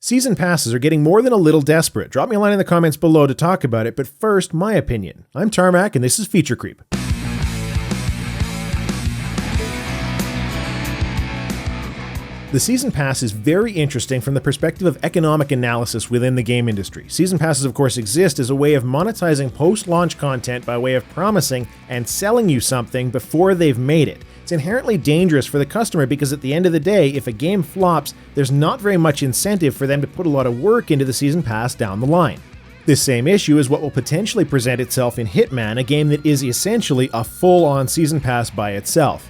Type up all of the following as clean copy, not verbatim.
Season passes are getting more than a little desperate. Drop me a line in the comments below to talk about it, but first, my opinion. I'm Tarmac, and this is Feature Creep. The Season Pass is very interesting from the perspective of economic analysis within the game industry. Season Passes, of course, exist as a way of monetizing post-launch content by way of promising and selling you something before they've made it. It's inherently dangerous for the customer because at the end of the day, if a game flops, there's not very much incentive for them to put a lot of work into the Season Pass down the line. This same issue is what will potentially present itself in Hitman, a game that is essentially a full-on Season Pass by itself.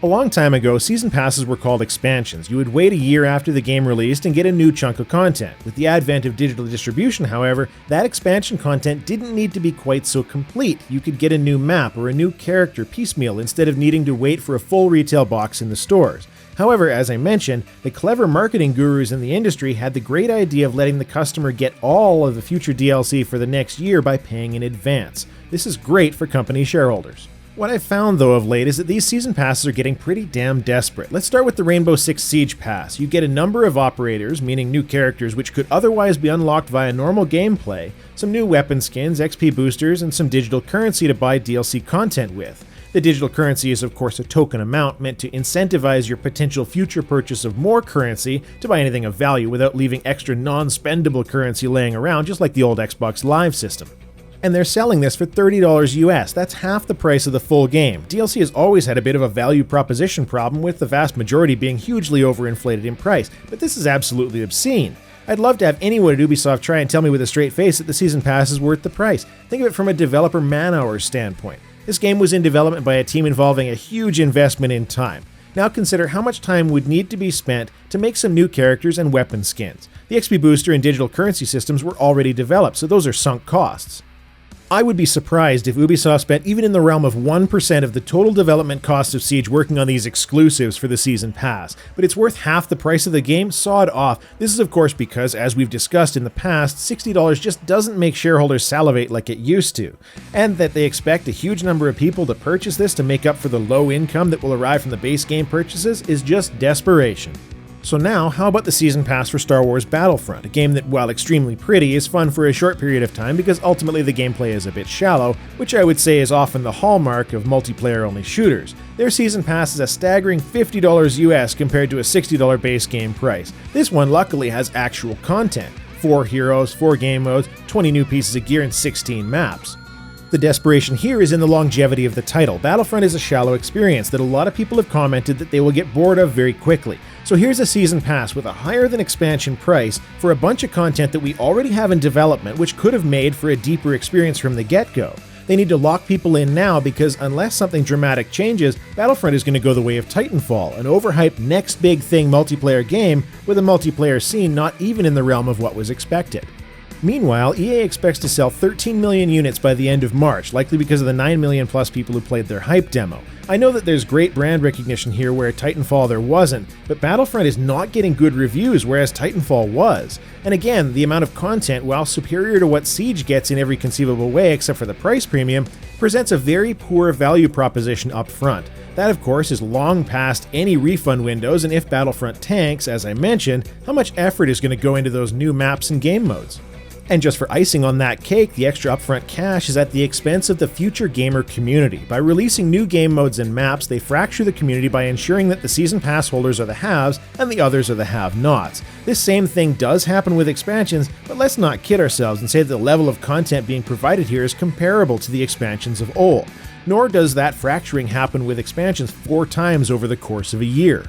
A long time ago, Season Passes were called expansions. You would wait a year after the game released and get a new chunk of content. With the advent of digital distribution, however, that expansion content didn't need to be quite so complete. You could get a new map or a new character piecemeal instead of needing to wait for a full retail box in the stores. However, as I mentioned, the clever marketing gurus in the industry had the great idea of letting the customer get all of the future DLC for the next year by paying in advance. This is great for company shareholders. What I've found, though, of late is that these Season Passes are getting pretty damn desperate. Let's start with the Rainbow Six Siege Pass. You get a number of operators, meaning new characters which could otherwise be unlocked via normal gameplay, some new weapon skins, XP boosters, and some digital currency to buy DLC content with. The digital currency is, of course, a token amount meant to incentivize your potential future purchase of more currency to buy anything of value without leaving extra non-spendable currency laying around, just like the old Xbox Live system. And they're selling this for $30 US. That's half the price of the full game. DLC has always had a bit of a value proposition problem, with the vast majority being hugely overinflated in price, but this is absolutely obscene. I'd love to have anyone at Ubisoft try and tell me with a straight face that the Season Pass is worth the price. Think of it from a developer man-hours standpoint. This game was in development by a team involving a huge investment in time. Now consider how much time would need to be spent to make some new characters and weapon skins. The XP booster and digital currency systems were already developed, so those are sunk costs. I would be surprised if Ubisoft spent even in the realm of 1% of the total development cost of Siege working on these exclusives for the Season Pass, but it's worth half the price of the game. Sod off. This is of course because, as we've discussed in the past, $60 just doesn't make shareholders salivate like it used to, and that they expect a huge number of people to purchase this to make up for the low income that will arrive from the base game purchases is just desperation. So now, how about the Season Pass for Star Wars Battlefront, a game that, while extremely pretty, is fun for a short period of time because ultimately the gameplay is a bit shallow, which I would say is often the hallmark of multiplayer-only shooters. Their Season Pass is a staggering $50 US compared to a $60 base game price. This one luckily has actual content: 4 heroes, 4 game modes, 20 new pieces of gear, and 16 maps. The desperation here is in the longevity of the title. Battlefront is a shallow experience that a lot of people have commented that they will get bored of very quickly. So here's a Season Pass with a higher than expansion price for a bunch of content that we already have in development, which could have made for a deeper experience from the get-go. They need to lock people in now because unless something dramatic changes, Battlefront is going to go the way of Titanfall, an overhyped next big thing multiplayer game with a multiplayer scene not even in the realm of what was expected. Meanwhile, EA expects to sell 13 million units by the end of March, likely because of the 9 million plus people who played their hype demo. I know that there's great brand recognition here where Titanfall there wasn't, but Battlefront is not getting good reviews, whereas Titanfall was. And again, the amount of content, while superior to what Siege gets in every conceivable way except for the price premium, presents a very poor value proposition up front. That, of course, is long past any refund windows, and if Battlefront tanks, as I mentioned, how much effort is going to go into those new maps and game modes? And just for icing on that cake, the extra upfront cash is at the expense of the future gamer community. By releasing new game modes and maps, they fracture the community by ensuring that the Season Pass holders are the haves and the others are the have-nots. This same thing does happen with expansions, but let's not kid ourselves and say that the level of content being provided here is comparable to the expansions of old. Nor does that fracturing happen with expansions 4 times over the course of a year.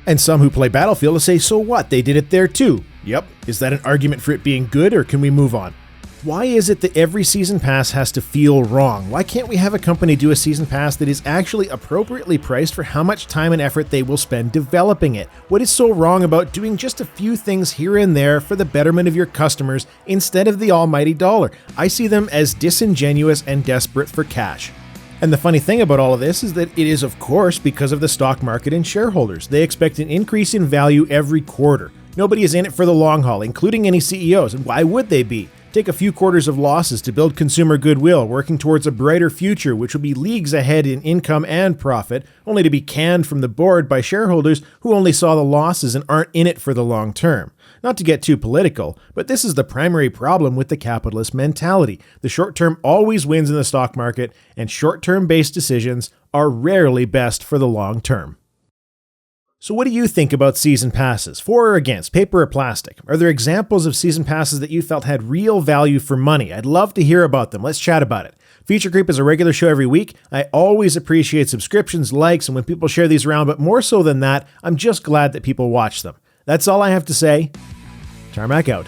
And some who play Battlefield will say, so what, they did it there too. Yep, is that an argument for it being good, or can we move on? Why is it that every Season Pass has to feel wrong? Why can't we have a company do a Season Pass that is actually appropriately priced for how much time and effort they will spend developing it? What is so wrong about doing just a few things here and there for the betterment of your customers instead of the almighty dollar? I see them as disingenuous and desperate for cash. And the funny thing about all of this is that it is, of course, because of the stock market and shareholders. They expect an increase in value every quarter. Nobody is in it for the long haul, including any CEOs, and why would they be? take a few quarters of losses to build consumer goodwill, working towards a brighter future which will be leagues ahead in income and profit, only to be canned from the board by shareholders who only saw the losses and aren't in it for the long term. Not to get too political, but this is the primary problem with the capitalist mentality. The short term always wins in the stock market, and short-term based decisions are rarely best for the long term. So what do you think about season passes? For or against, paper or plastic? Are there examples of season passes that you felt had real value for money? I'd love to hear about them. Let's chat about it. Feature Creep is a regular show every week. I always appreciate subscriptions, likes, and when people share these around, but more so than that, I'm just glad that people watch them. That's all I have to say. Tarmac out.